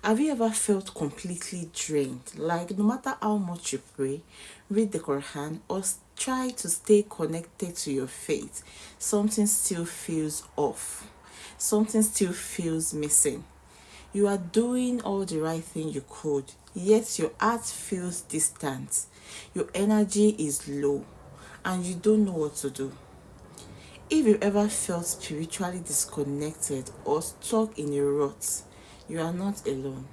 Have you ever felt completely drained? Like no matter how much you pray, read the Quran, or try to stay connected to your faith, something still feels off. Something still feels missing. You are doing all the right thing you could, yet your heart feels distant. Your energy is low, and you don't know what to do. If you ever felt spiritually disconnected or stuck in a rut, you are not alone.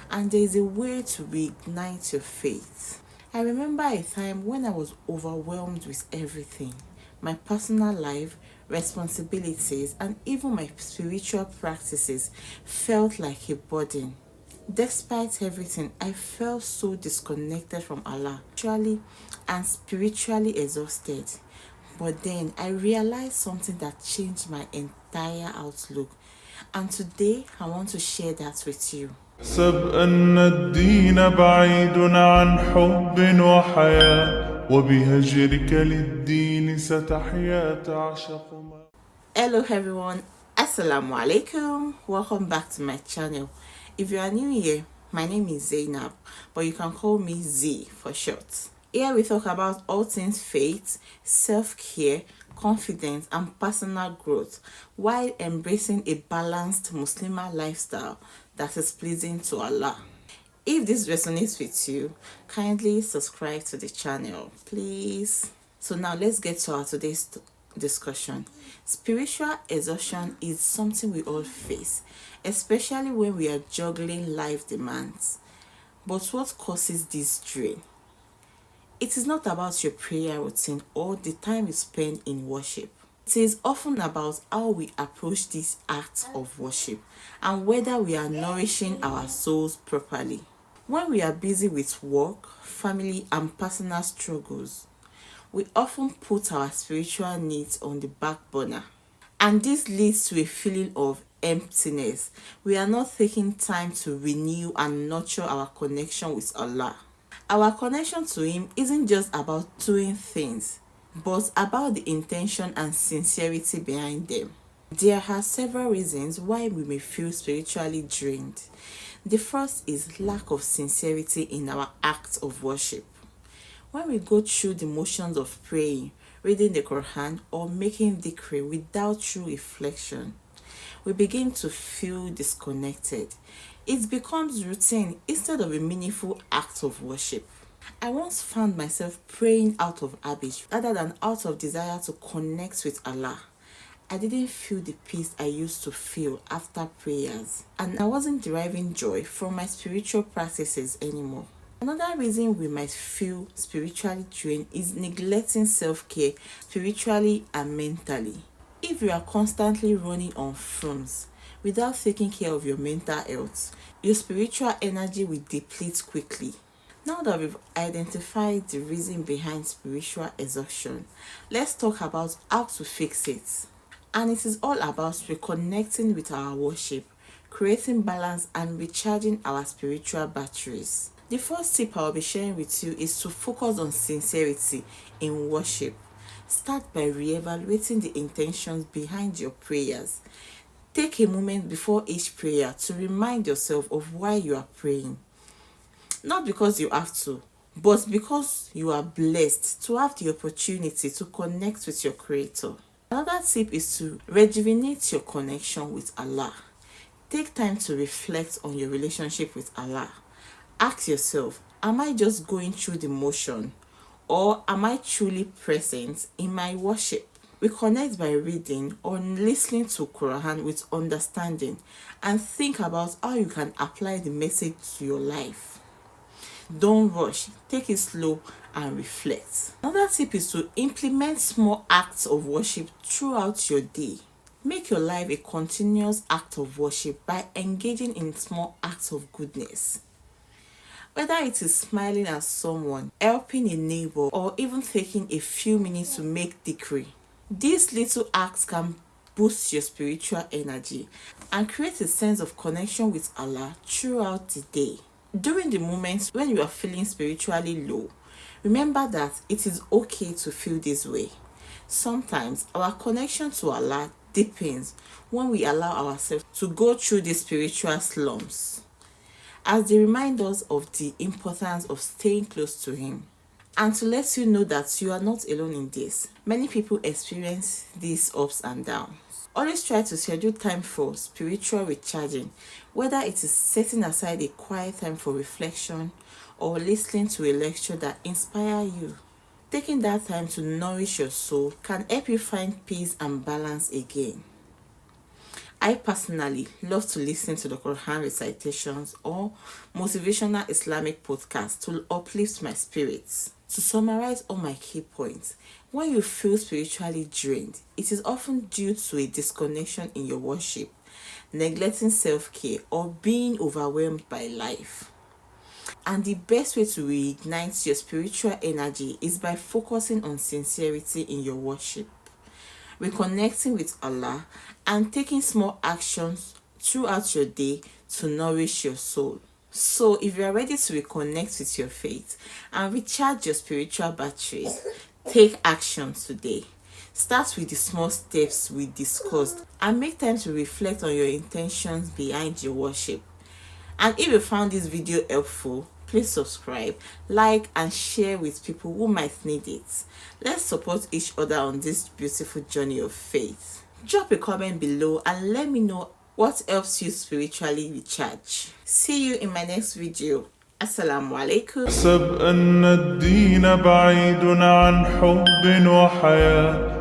And there is a way to reignite your faith. I remember a time when I was overwhelmed with everything: my personal life, responsibilities, and even my spiritual practices felt like a burden. Despite everything, I felt so disconnected from Allah, spiritually and spiritually exhausted. But then I realized something that changed my entire outlook. And today I want to share that with you. احسب أن الدين بعيد عن حب وحياة وبهجرك للدين ستحيا تعشق ما. Hello everyone, Assalamu alaikum. Welcome back to my channel. If you are new here, my name is Zainab, but you can call me Z for short. Here we talk about all things faith, self-care, confidence, and personal growth while embracing a balanced Muslimah lifestyle that is pleasing to Allah. If this resonates with you, kindly subscribe to the channel, please. So now let's get to our today's discussion. Spiritual exhaustion is something we all face, especially when we are juggling life demands. But what causes this drain? It is not about your prayer routine or the time you spend in worship. It is often about how we approach these acts of worship and whether we are nourishing our souls properly. When we are busy with work, family, and personal struggles, we often put our spiritual needs on the back burner. And this leads to a feeling of emptiness. We are not taking time to renew and nurture our connection with Allah. Our connection to Him isn't just about doing things, but about the intention and sincerity behind them. There are several reasons why we may feel spiritually drained. The first is lack of sincerity in our acts of worship. When we go through the motions of praying, reading the Quran, or making dhikr without true reflection, we begin to feel disconnected. It becomes routine instead of a meaningful act of worship. I once found myself praying out of habit rather than out of desire to connect with Allah. I didn't feel the peace I used to feel after prayers, and I wasn't deriving joy from my spiritual practices anymore. Another reason we might feel spiritually drained is neglecting self-care spiritually and mentally. If you are constantly running on fumes without taking care of your mental health, your spiritual energy will deplete quickly. Now that we've identified the reason behind spiritual exhaustion, let's talk about how to fix it. And it is all about reconnecting with our worship, creating balance, and recharging our spiritual batteries. The first tip I'll be sharing with you is to focus on sincerity in worship. Start by re-evaluating the intentions behind your prayers. Take a moment before each prayer to remind yourself of why you are praying. Not because you have to, but because you are blessed to have the opportunity to connect with your Creator. Another tip is to rejuvenate your connection with Allah. Take time to reflect on your relationship with Allah. Ask yourself, am I just going through the motion, or am I truly present in my worship? We connect by reading or listening to Quran with understanding and think about how you can apply the message to your life. Don't rush, take it slow and reflect. Another tip is to implement small acts of worship throughout your day. Make your life a continuous act of worship by engaging in small acts of goodness. Whether it is smiling at someone, helping a neighbor, or even taking a few minutes to make dhikr. These little acts can boost your spiritual energy and create a sense of connection with Allah throughout the day. During the moments when you are feeling spiritually low, remember that it is okay to feel this way. Sometimes our connection to Allah deepens when we allow ourselves to go through these spiritual slumps. as they remind us of the importance of staying close to Him. And to let you know that you are not alone in this. Many people experience these ups and downs. Always try to schedule time for spiritual recharging, whether it is setting aside a quiet time for reflection or listening to a lecture that inspires you. Taking that time to nourish your soul can help you find peace and balance again. I personally love to listen to the Quran recitations or motivational Islamic podcasts to uplift my spirits. To summarize all my key points, when you feel spiritually drained, it is often due to a disconnection in your worship, neglecting self-care, or being overwhelmed by life. And the best way to reignite your spiritual energy is by focusing on sincerity in your worship, reconnecting with Allah, and taking small actions throughout your day to nourish your soul. So, if you are ready to reconnect with your faith and recharge your spiritual batteries, take action today. Start with the small steps we discussed and make time to reflect on your intentions behind your worship. And if you found this video helpful, please subscribe, like, and share with people who might need it. Let's support each other on this beautiful journey of faith. Drop a comment below and let me know what helps you spiritually recharge. See you in my next video. Assalamu alaikum. أحسب أن الدين بعيد عن حب وحياة